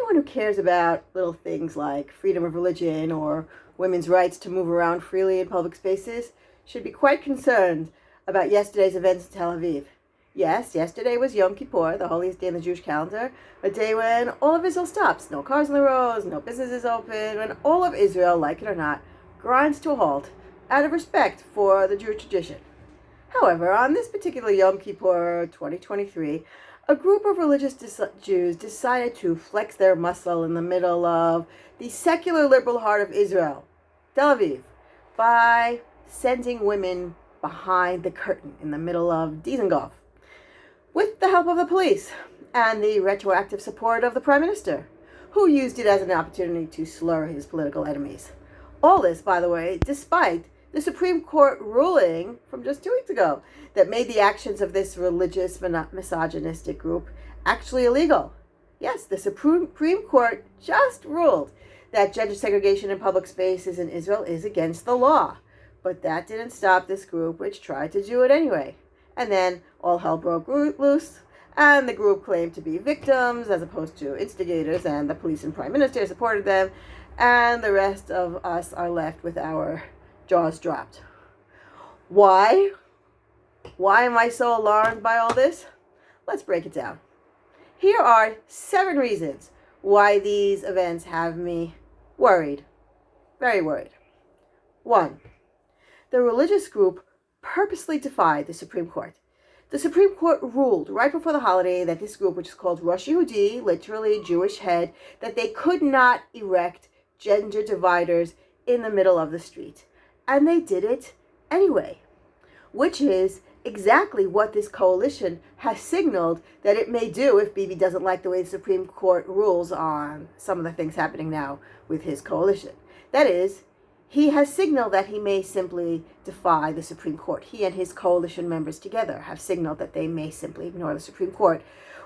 anyone who cares about little things like freedom of religion or women's rights to move around freely in public spaces should be quite concerned about yesterday's events in Tel Aviv. Yes, yesterday was Yom Kippur, the holiest day in the Jewish calendar, a day when all of Israel stops. No cars on the roads, no businesses open, when all of Israel, like it or not, grinds to a halt out of respect for the Jewish tradition. However, on this particular Yom Kippur 2023, a group of religious Jews decided to flex their muscle in the middle of the secular liberal heart of Israel, Tel Aviv, by sending women behind the curtain in the middle of Dizengoff, with the help of the police and the retroactive support of the Prime Minister, who used it as an opportunity to slur his political enemies. All this, by the way, despite the Supreme Court ruling from just 2 weeks ago that made the actions of this religious misogynistic group actually illegal. Yes, the Supreme Court just ruled that gender segregation in public spaces in Israel is against the law. But that didn't stop this group, which tried to do it anyway. And then all hell broke loose, and the group claimed to be victims as opposed to instigators, and the police and Prime Minister supported them, and the rest of us are left with our jaws dropped. Why? Why am I so alarmed by all this? Let's break it down. Here are 7 reasons why these events have me worried. Very worried. 1. The religious group purposely defied the Supreme Court. The Supreme Court ruled right before the holiday that this group, which is called Rosh Yehudi, literally Jewish head, that they could not erect gender dividers in the middle of the street. And they did it anyway, which is exactly what this coalition has signaled that it may do if Bibi doesn't like the way the Supreme Court rules on some of the things happening now with his coalition. That is, he has signaled that he may simply defy the Supreme Court. He and his coalition members together have signaled that they may simply ignore the Supreme Court,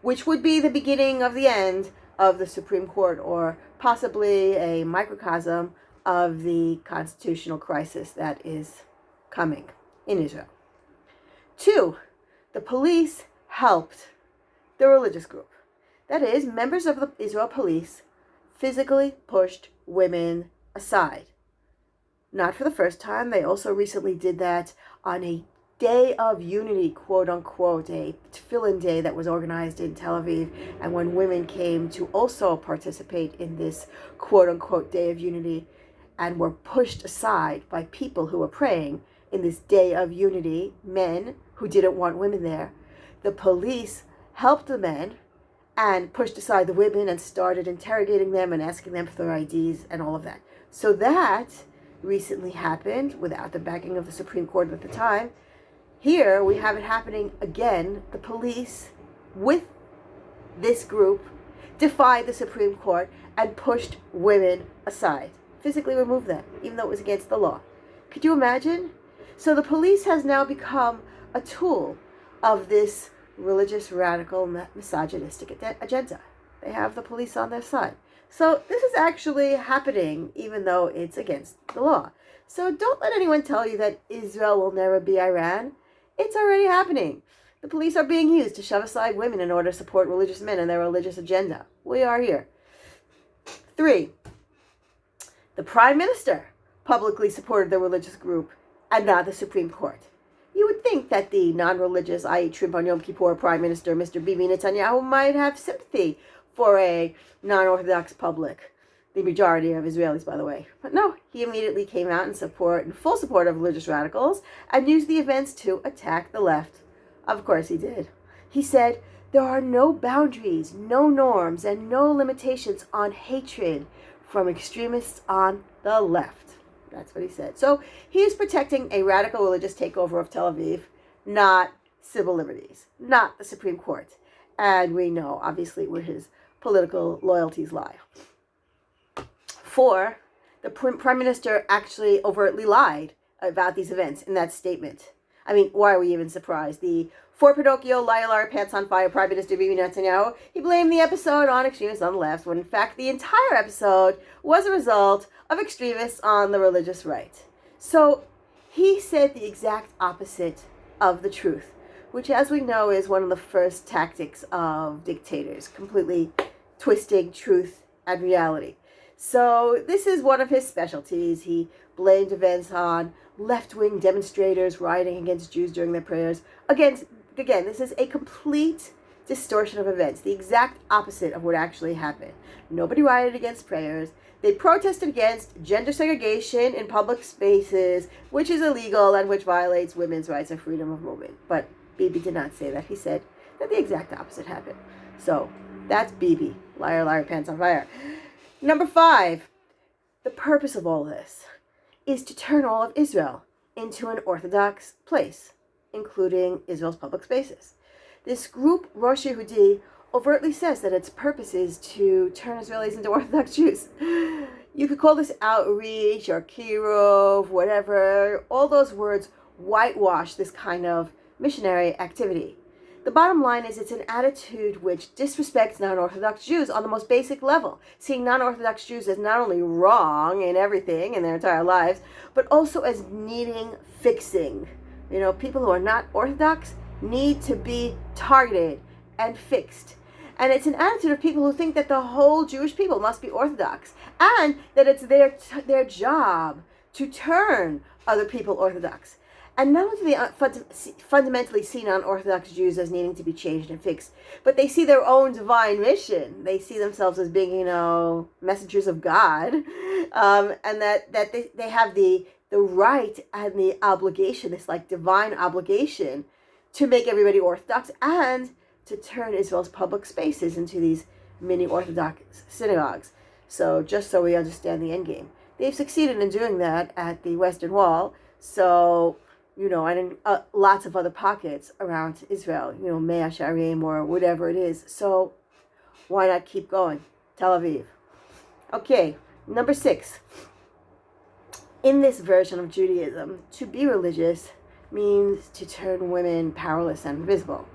which would be the beginning of the end of the Supreme Court, or possibly a microcosm of the constitutional crisis that is coming in Israel. 2, the police helped the religious group. That is, members of the Israel police physically pushed women aside. Not for the first time. They also recently did that on a day of unity, quote unquote, a tefillin day that was organized in Tel Aviv. And when women came to also participate in this quote unquote day of unity and were pushed aside by people who were praying in this day of unity, men who didn't want women there, the police helped the men and pushed aside the women and started interrogating them and asking them for their IDs and all of that. So that recently happened without the backing of the Supreme Court at the time. Here we have it happening again. The police, with this group, defied the Supreme Court and pushed women aside, physically removed them, even though it was against the law. Could you imagine? So the police has now become a tool of this religious, radical, misogynistic agenda. They have the police on their side. So this is actually happening, even though it's against the law. So don't let anyone tell you that Israel will never be Iran. It's already happening. The police are being used to shove aside women in order to support religious men and their religious agenda. We are here. 3, the Prime Minister publicly supported the religious group and not the Supreme Court. You would think that the non-religious, i.e. Shrimp on Yom Kippur Prime Minister, Mr. Bibi Netanyahu, might have sympathy for a non-Orthodox public, the majority of Israelis, by the way. But no, he immediately came out in full support of religious radicals and used the events to attack the left. Of course he did. He said, there are no boundaries, no norms, and no limitations on hatred from extremists on the left. That's what he said. So he is protecting a radical religious takeover of Tel Aviv, not civil liberties, not the Supreme Court. And we know, obviously, where his political loyalties lie. 4, the Prime Minister actually overtly lied about these events in that statement. I mean, why are we even surprised? The for Pinocchio, Liar, Pants on Fire, Prime Minister Bibi Netanyahu, he blamed the episode on extremists on the left, when in fact the entire episode was a result of extremists on the religious right. So he said the exact opposite of the truth, which, as we know, is one of the first tactics of dictators, completely twisting truth and reality. So this is one of his specialties. He blamed events on left-wing demonstrators rioting against Jews during their prayers. Again, this is a complete distortion of events, the exact opposite of what actually happened. Nobody rioted against prayers. They protested against gender segregation in public spaces, which is illegal and which violates women's rights and freedom of movement. But Bibi did not say that. He said that the exact opposite happened. So that's Bibi. Liar, liar, pants on fire. Number 5, the purpose of all this is to turn all of Israel into an Orthodox place, including Israel's public spaces. This group, Rosh Yehudi, overtly says that its purpose is to turn Israelis into Orthodox Jews. You could call this outreach or kirov, whatever. All those words whitewash this kind of missionary activity. The bottom line is it's an attitude which disrespects non-Orthodox Jews on the most basic level, seeing non-Orthodox Jews as not only wrong in everything in their entire lives, but also as needing fixing. You know, people who are not Orthodox need to be targeted and fixed. And it's an attitude of people who think that the whole Jewish people must be Orthodox, and that it's their job to turn other people Orthodox. And not only do they fundamentally see non-Orthodox Jews as needing to be changed and fixed, but they see their own divine mission. They see themselves as being, messengers of God, and that they have the right and the obligation, this like divine obligation, to make everybody Orthodox and to turn Israel's public spaces into these mini Orthodox synagogues. So just so we understand the end game, they've succeeded in doing that at the Western Wall. So, and in lots of other pockets around Israel, Mea Shearim or whatever it is. So why not keep going? Tel Aviv. Okay, number 6. In this version of Judaism, to be religious means to turn women powerless and invisible.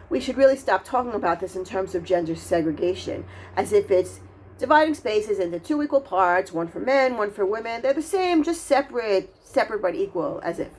We should really stop talking about this in terms of gender segregation, as if it's dividing spaces into 2 equal parts, one for men, one for women. They're the same, just separate but equal, as if.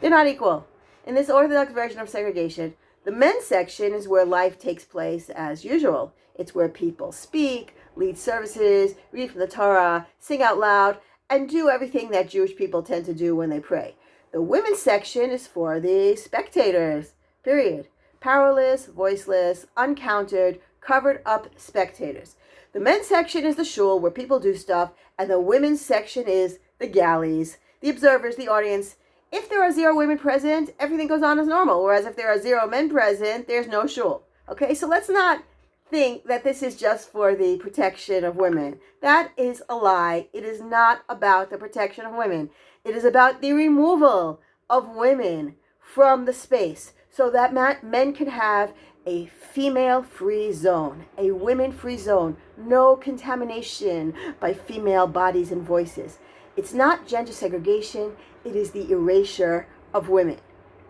They're not equal. In this Orthodox version of segregation, the men's section is where life takes place as usual. It's where people speak, lead services, read from the Torah, sing out loud, and do everything that Jewish people tend to do when they pray. The women's section is for the spectators, period. Powerless, voiceless, uncounted, covered up spectators. The men's section is the shul where people do stuff, and the women's section is the galleys, the observers, the audience. If there are 0 women present, everything goes on as normal, whereas if there are 0 men present, there's no shul. Okay, so let's not think that this is just for the protection of women. That is a lie. It is not about the protection of women. It is about the removal of women from the space so that men can have a female-free zone, a women-free zone, no contamination by female bodies and voices. It's not gender segregation, it is the erasure of women,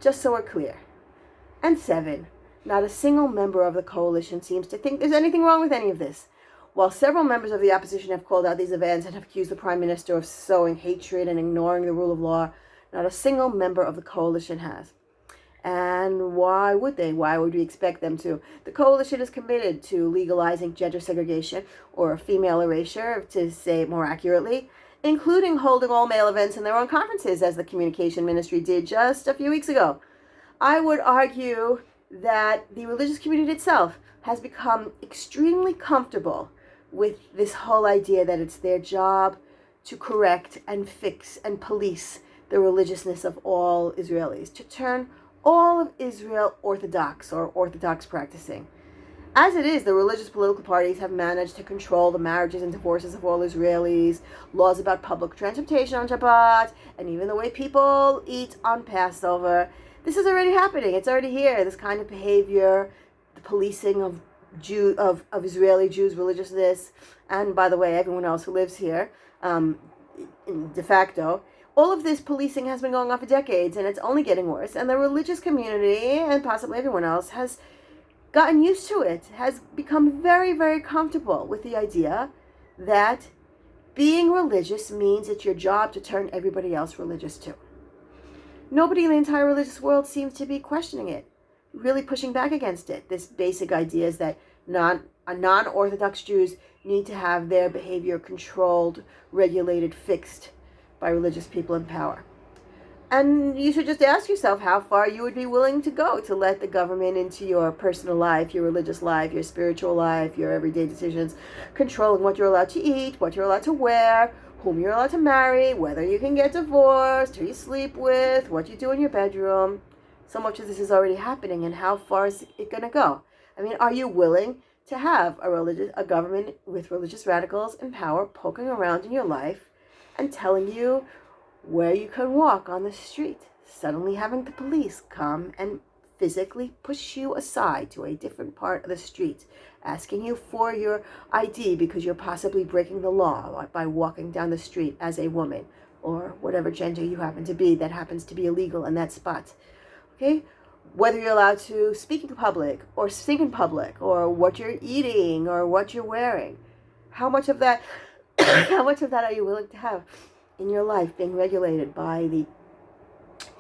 just so we're clear. And 7, not a single member of the coalition seems to think there's anything wrong with any of this. While several members of the opposition have called out these events and have accused the Prime Minister of sowing hatred and ignoring the rule of law, not a single member of the coalition has. And why would they? Why would we expect them to? The coalition is committed to legalizing gender segregation, or female erasure, to say it more accurately, including holding all male events in their own conferences, as the communication ministry did just a few weeks ago. I would argue that the religious community itself has become extremely comfortable with this whole idea that it's their job to correct and fix and police the religiousness of all Israelis, to turn all of Israel Orthodox or Orthodox practicing. As it is, the religious political parties have managed to control the marriages and divorces of all Israelis, laws about public transportation on Shabbat, and even the way people eat on Passover. This is already happening. It's already here. This kind of behavior, the policing of Israeli Jews' religiousness, and by the way, everyone else who lives here, de facto. All of this policing has been going on for decades, and it's only getting worse. And the religious community, and possibly everyone else, has gotten used to it, has become very, very comfortable with the idea that being religious means it's your job to turn everybody else religious too. Nobody in the entire religious world seems to be questioning it, really pushing back against it. This basic idea is that non-Orthodox Jews need to have their behavior controlled, regulated, fixed by religious people in power. And you should just ask yourself how far you would be willing to go to let the government into your personal life, your religious life, your spiritual life, your everyday decisions, controlling what you're allowed to eat, what you're allowed to wear, whom you're allowed to marry, whether you can get divorced, who you sleep with, what you do in your bedroom. So much of this is already happening, and how far is it going to go? I mean, are you willing to have a government with religious radicals in power poking around in your life and telling you where you can walk on the street, suddenly having the police come and physically push you aside to a different part of the street, asking you for your ID because you're possibly breaking the law by walking down the street as a woman or whatever gender you happen to be that happens to be illegal in that spot. Okay? Whether you're allowed to speak in public or sing in public or what you're eating or what you're wearing. How much of that are you willing to have in your life being regulated by the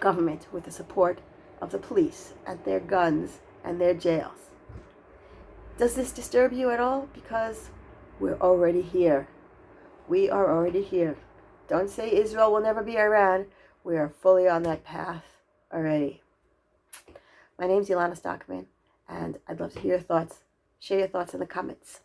government with the support of the police and their guns and their jails? Does this disturb you at all? Because we're already here. We are already here. Don't say Israel will never be Iran. We are fully on that path already. My name's Ilana Stockman, and I'd love to hear your thoughts. Share your thoughts in the comments.